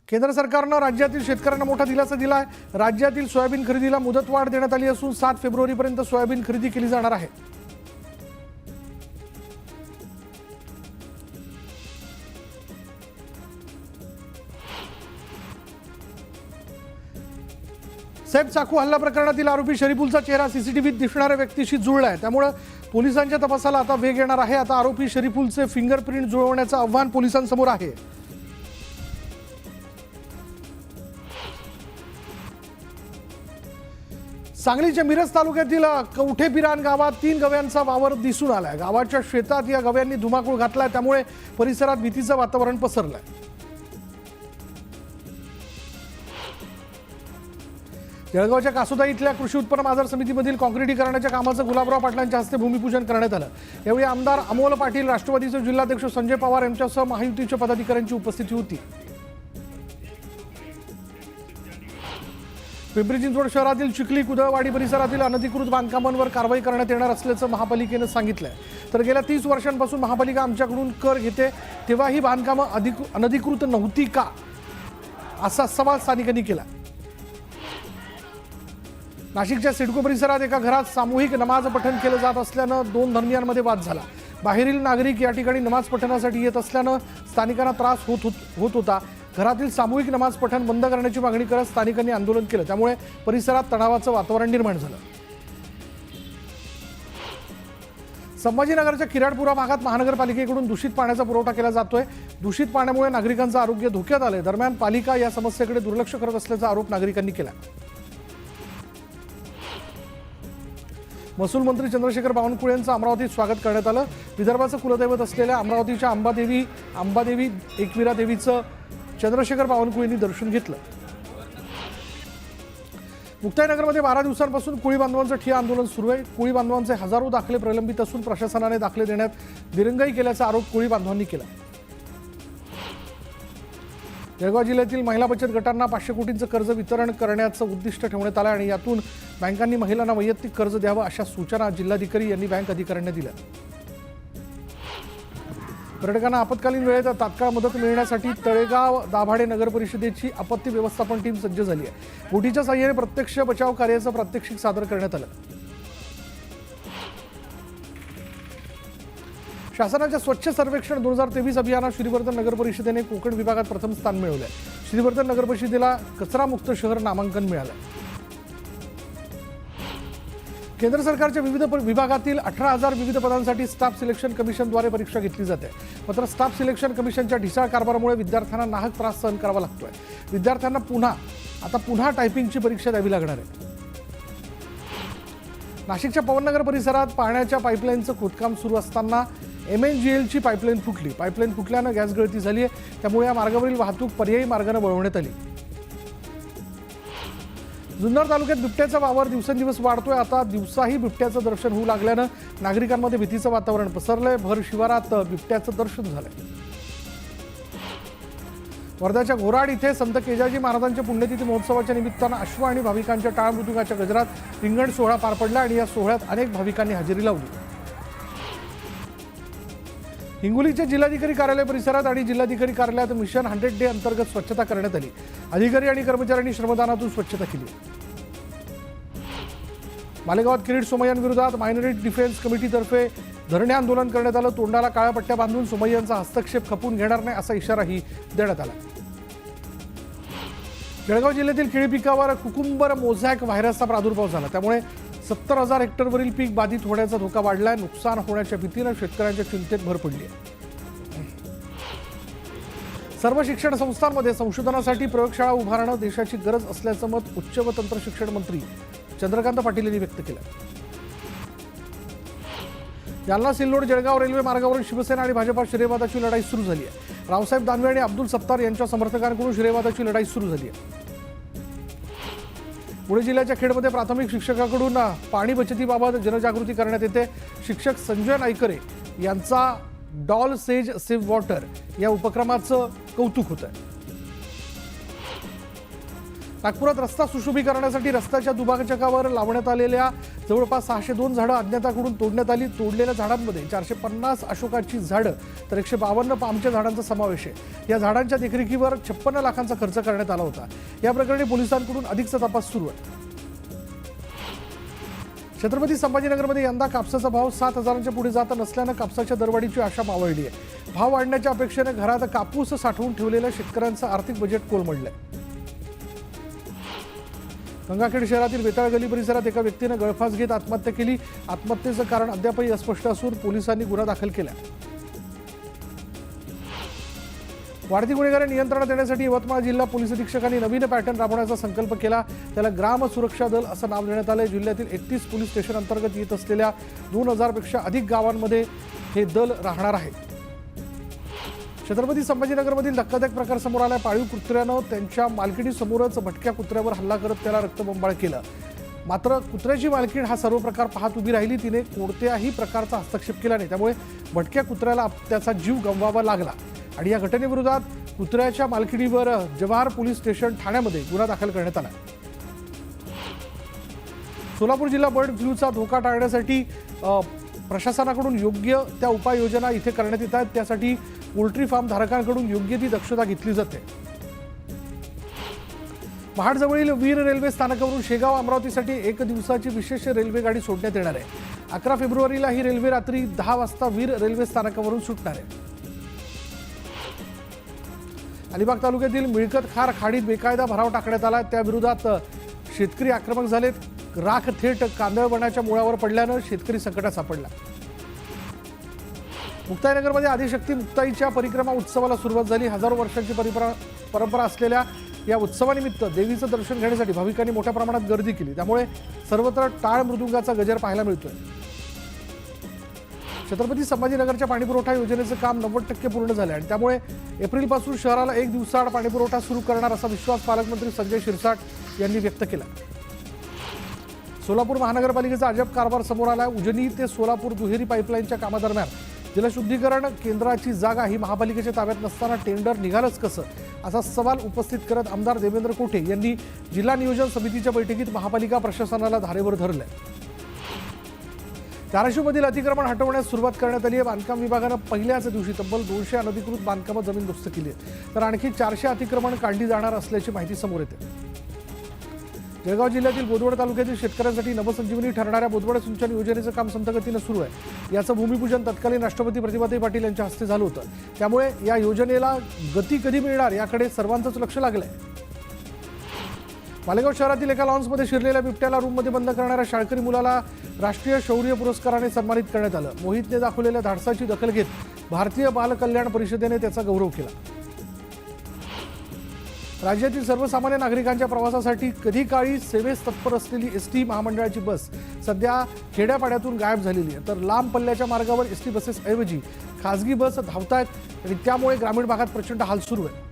केंद्र सरकारनं राज्यातील शेतकऱ्यांना मोठा दिलासा दिलाय। राज्यातील सोयाबीन खरेदीला मुदतवाढ देण्यात आली असून 7 फेब्रुवारीपर्यंत सोयाबीन खरेदी केली जाणार आहे। सैफ चाकू हल्ला प्रकरणातील आरोपी शरीफुलचा चेहरा सीसीटीव्हीत दिसणाऱ्या व्यक्तीशी जुळलाय, त्यामुळे पोलिसांच्या तपासाला आता वेग येणार आहे। आता आरोपी शरीफुलचे फिंगरप्रिंट जुळवण्याचं आव्हान पोलिसांसमोर आहे। सांगलीच्या मिरज तालुक्यातील कवठेपिरान गावात 3 गव्यांचा वावर दिसून आलाय। गावाच्या शेतात या गव्यांनी धुमाकूळ घातलाय, त्यामुळे परिसरात भीतीचं वातावरण पसरलंय। जळगावच्या कासोदा इथल्या कृषी उत्पन्न बाजार समितीमधील काँक्रिटीकरणाच्या कामाचं गुलाबराव पाटलांच्या हस्ते भूमिपूजन करण्यात आलं। यावेळी आमदार अमोल पाटील, राष्ट्रवादीचे जिल्हाध्यक्ष संजय पवार यांच्यासह महायुतीच्या पदाधिकाऱ्यांची उपस्थिती होती। पिंपरी चिंचवड शहरातील चिखली कुदळवाडी परिसरातील अनधिकृत बांधकामांवर कारवाई करण्यात येणार असल्याचं महापालिकेनं सांगितलंय। तर गेल्या 30 वर्षांपासून महापालिका आमच्याकडून कर घेते, तेव्हा ही बांधकामं अनधिकृत नव्हती का, असा सवाल स्थानिकांनी केला। नाशिकच्या सिडको परिसरात एका घरात सामूहिक नमाज पठण केलं जात असल्यानं 2 धर्मियांमध्ये वाद झाला। बाहेरील नागरिक या ठिकाणी नमाज पठणासाठी येत असल्यानं स्थानिकांना त्रास होत होता। घरातील सामूहिक नमाज पठण बंद करण्याची मागणी करत स्थानिकांनी आंदोलन केलं, त्यामुळे परिसरात तणावाचं वातावरण निर्माण झालं। संभाजीनगरच्या किराडपुरा भागात महानगरपालिकेकडून दूषित पाण्याचा पुरवठा केला जातोय। दूषित पाण्यामुळे नागरिकांचं आरोग्य धोक्यात आलंय। दरम्यान पालिका या समस्येकडे दुर्लक्ष करत असल्याचा आरोप नागरिकांनी केला। महसूल मंत्री चंद्रशेखर बावनकुळे यांचं अमरावतीत स्वागत करण्यात आलं। विदर्भाचं कुलदैवत असलेल्या अमरावतीच्या अंबादेवी एकविरा देवीचं चंद्रशेखर बावनकुळेंनी दर्शन घेतलं। मुक्ताईनगरमध्ये 12 दिवसांपासून कोळी बांधवांचं ठिय्या आंदोलन सुरू आहे। कोळी बांधवांचे हजारो दाखले प्रलंबित असून प्रशासनाने दाखले देण्यात दिरंगाई केल्याचा आरोप कोळी बांधवांनी केला। जळगाव जिल्ह्यातील महिला बचत गटांना 500 कोटींचं कर्ज वितरण करण्याचं उद्दिष्ट ठेवण्यात आलं आणि यातून बँकांनी महिलांना वैयक्तिक कर्ज द्यावं अशा सूचना जिल्हाधिकारी यांनी बँक अधिकाऱ्यांना दिल्या। पर्यटकांना आपत्कालीन वेळेत तात्काळ मदत मिळण्यासाठी तळेगाव दाभाडे नगर परिषदेची आपत्ती व्यवस्थापन टीम सज्ज झाली आहे। बोटीच्या साहाय्याने प्रत्यक्ष बचाव कार्याचं प्रात्यक्षिक सादर करण्यात आलं। शासनाच्या स्वच्छ सर्वेक्षण 2023 अभियानात श्रीवर्धन नगर परिषदेने कोकण विभागात प्रथम स्थान मिळवलं आहे। श्रीवर्धन नगर परिषदेला कचरामुक्त शहर नामांकन मिळालं। केंद्र सरकारच्या विविध विभागातील 18,000 विविध पदांसाठी स्टाफ सिलेक्शन कमिशनद्वारे परीक्षा घेतली जाते। मात्र स्टाफ सिलेक्शन कमिशनच्या ढिसाळ कारभारामुळे विद्यार्थ्यांना नाहक त्रास सहन करावा लागतोय। विद्यार्थ्यांना पुन्हा टायपिंगची परीक्षा द्यावी लागणार आहे। नाशिकच्या पवननगर परिसरात पाण्याच्या पाईपलाईनचं खोदकाम सुरू असताना MNGLची पाईपलाईन फुटली। पाईपलाईन फुटल्यानं गॅस गळती झाली आहे, त्यामुळे या मार्गावरील वाहतूक पर्यायी मार्गाने वळवण्यात आली। जुन्नर तालुक्यात बिबट्याचा वावर दिवसेंदिवस वाढतोय। आता दिवसाही बिबट्याचं दर्शन होऊ लागल्यानं नागरिकांमध्ये भीतीचं वातावरण पसरलंय। भर शिवारात बिबट्याचं दर्शन झालंय। वर्ध्याच्या घोराड इथे संत केजाजी महाराजांच्या पुण्यतिथी महोत्सवाच्या निमित्तानं अश्व आणि भाविकांच्या टाळ मृदुंगाच्या गजरात रिंगण सोहळा पार पडला आणि या सोहळ्यात अनेक भाविकांनी हजेरी लावली। हिंगोलीच्या जिल्हाधिकारी कार्यालय परिसरात आणि जिल्हाधिकारी कार्यालयात मिशन 100 डे अंतर्गत स्वच्छता करण्यात आली। अधिकारी आणि कर्मचाऱ्यांनी श्रमदानातून स्वच्छता केली। मालेगावात किरीट सोमय्यांविरोधात मायनॉरिटी डिफेन्स कमिटीतर्फे धरणे आंदोलन करण्यात आलं। तोंडाला काळ्या पट्ट्या बांधून सोमय्यांचा हस्तक्षेप खपून घेणार नाही असा इशाराही देण्यात आला। जळगाव जिल्ह्यातील केळी पिकावर कुकुंबर मोझॅक व्हायरसचा प्रादुर्भाव झाला, त्यामुळे 70,000 हेक्टरवरील पीक बाधित होण्याचा धोका वाढलाय। नुकसान होण्याच्या भीतीनं शेतकऱ्यांच्या चिंतेत भर पडली आहे। सर्व शिक्षण संस्थांमध्ये संशोधनासाठी प्रयोगशाळा उभारणं देशाची गरज असल्याचं मत उच्च व तंत्र शिक्षण मंत्री चंद्रकांत पाटील यांनी व्यक्त केलं। जालना सिल्लोड जळगाव रेल्वे मार्गावरून शिवसेना आणि भाजपा श्रेयवादाची लढाई सुरू झाली आहे। रावसाहेब दानवे आणि अब्दुल सत्तार यांच्या समर्थकांकडून श्रेयवादाची लढाई सुरू झाली आहे। पुणे जिल्ह्याच्या खेडमध्ये प्राथमिक शिक्षकाकडून पाणी बचतीबाबत जनजागृती करण्यात येते। शिक्षक संजय नाईकरे यांचा डॉल सेज सेव्ह वॉटर या उपक्रमाचं कौतुक होत आहे। नागपुरात रस्ता सुशोभीकरणासाठी रस्त्याच्या दुभाजकावर लावण्यात आलेल्या जवळपास 602 झाडं अज्ञाताकडून तोडण्यात आली. तोडलेल्या झाडांमध्ये 450 अशोकाची झाडं तर 152 पामच्या झाडांचा समावेश आहे. या झाडांच्या देखरेखीवर 56 लाखांचा खर्च करण्यात आला होता. या प्रकरणी पोलिसांकडून अधिकचा तपास सुरू आहे. छत्रपती संभाजीनगरमध्ये यंदा कापसाचा भाव 7,000च्या पुढे जात नसल्यानं कापसाच्या दरवाढीची आशा मावळली आहे. भाव वाढण्याच्या अपेक्षेने घरात कापूस साठवून ठेवलेल्या शेतकऱ्यांचं आर्थिक बजेट कोलमडलंय. गंगाखेड शहरातील वेताळ गली परिसरात एका व्यक्तीने गळफास घेत आत्महत्या केली. आत्महत्येचं कारण अद्यापही अस्पष्ट असून पोलिसांनी गुन्हा दाखल केला. वाढती गुन्हेगारी नियंत्रणात येण्यासाठी यवतमाळ जिल्हा पोलीस अधीक्षकांनी नवीन पॅटर्न राबवण्याचा संकल्प केला. त्याला ग्राम सुरक्षा दल असं नाव देण्यात आलंय. जिल्ह्यातील 31 पोलीस स्टेशन अंतर्गत येत असलेल्या 2000 पेक्षा अधिक गावांमध्ये हे दल राहणार आहे. छत्रपती संभाजीनगरमधील धक्कादायक प्रकार समोर आला. पाळीव कुत्र्यानं त्यांच्या मालकिणीसमोरच भटक्या कुत्र्यावर हल्ला करत त्याला रक्तबंबाळ केलं. मात्र कुत्र्याची मालकीण हा सर्व प्रकार पाहत उभी राहिली. तिने कोणत्याही प्रकारचा हस्तक्षेप केला नाही. त्यामुळे भटक्या कुत्र्याला त्याचा जीव गमवावा लागला आणि या घटनेविरोधात कुत्र्याच्या मालकिणीवर जव्हार पोलीस स्टेशन ठाण्यामध्ये गुन्हा दाखल करण्यात आला. सोलापूर जिल्हा बर्ड फ्लूचा धोका टाळण्यासाठी प्रशासनाकडून योग्य त्या उपाययोजना इथे करण्यात येत आहेत. त्यासाठी पोल्ट्री फार्म धारकांकडून योग्य ती दक्षता घेतली जाते. महाडजवळील वीर रेल्वे स्थानकावरून शेगाव अमरावतीसाठी 1 दिवसाची विशेष रेल्वे गाडी सोडण्यात येणार आहे. 11 फेब्रुवारीला ही रेल्वे रात्री 10 वाजता वीर रेल्वे स्थानकावरून सुटणार आहे. अलिबाग तालुक्यातील मिळकतखार खाडीत बेकायदा भराव टाकण्यात आला. त्याविरोधात शेतकरी आक्रमक झालेत. राख थेट कांदळवनाच्या मुळावर पडल्यानं शेतकरी संकटात सापडला. मुक्ताईनगरमध्ये आदिशक्ती मुक्ताईच्या परिक्रमा उत्सवाला सुरुवात झाली. हजारो वर्षांची परंपरा असलेल्या या उत्सवानिमित्त देवीचं दर्शन घेण्यासाठी भाविकांनी मोठ्या प्रमाणात गर्दी केली. त्यामुळे सर्वत्र टाळ मृदुंगाचा गजर पाहायला मिळतोय. छत्रपती संभाजीनगरच्या पाणीपुरवठा योजनेचं काम 90% पूर्ण झालं आणि त्यामुळे एप्रिलपासून शहराला 1 दिवसाआड पाणीपुरवठा सुरू करणार असा विश्वास पालकमंत्री संजय शिरसाट यांनी व्यक्त केला. सोलापूर महानगरपालिकेचा अजब कारभार समोर आला. उजनी ते सोलापूर दुहेरी पाईपलाईनच्या कामादरम्यान जलशुद्धीकरण केंद्राची जागा ही महापालिकेच्या ताब्यात नसताना टेंडर निघालंच कसं असा सवाल उपस्थित करत आमदार देवेंद्र कोठे यांनी जिल्हा नियोजन समितीच्या बैठकीत महापालिका प्रशासनाला धारेवर धरलंय. धाराशिवमधील अतिक्रमण हटवण्यास सुरुवात करण्यात आली आहे. बांधकाम विभागानं पहिल्याच दिवशी तब्बल 200 अनधिकृत बांधकामं जमीनदोस्त केली आहे. तर आणखी 400 अतिक्रमण काढली जाणार असल्याची माहिती समोर येते. जळगाव जिल्ह्यातील बोदवड तालुक्यातील शेतकऱ्यांसाठी नवसंजीवनी ठरणाऱ्या बोदवड सिंचन योजनेचं काम संथ गतीनं सुरू आहे. याचं भूमिपूजन तत्कालीन राष्ट्रपती प्रतिभाताई पाटील यांच्या हस्ते झालं होतं. त्यामुळे या योजनेला गती कधी मिळणार याकडे सर्वांचंच लक्ष लागलंय. मालेगाव शहरातील एका लॉन्समध्ये शिरलेल्या बिबट्याला रूममध्ये बंद करणाऱ्या शाळकरी मुलाला राष्ट्रीय शौर्य पुरस्काराने सन्मानित करण्यात आलं. मोहितने दाखवलेल्या धाडसाची दखल घेत भारतीय बाल कल्याण परिषदेने त्याचा गौरव केला. राज्यातील सर्वसामान्य नागरिकांच्या प्रवासासाठी कधी काळी सेवेस तत्पर असलेली एसटी महामंडळाची बस सध्या खेड्यापाड्यातून गायब झालेली आहे. तर लांब पल्ल्याच्या मार्गावर एसटी बसेसऐवजी खासगी बस धावतायत आणि त्यामुळे ग्रामीण भागात प्रचंड हाल सुरू आहे.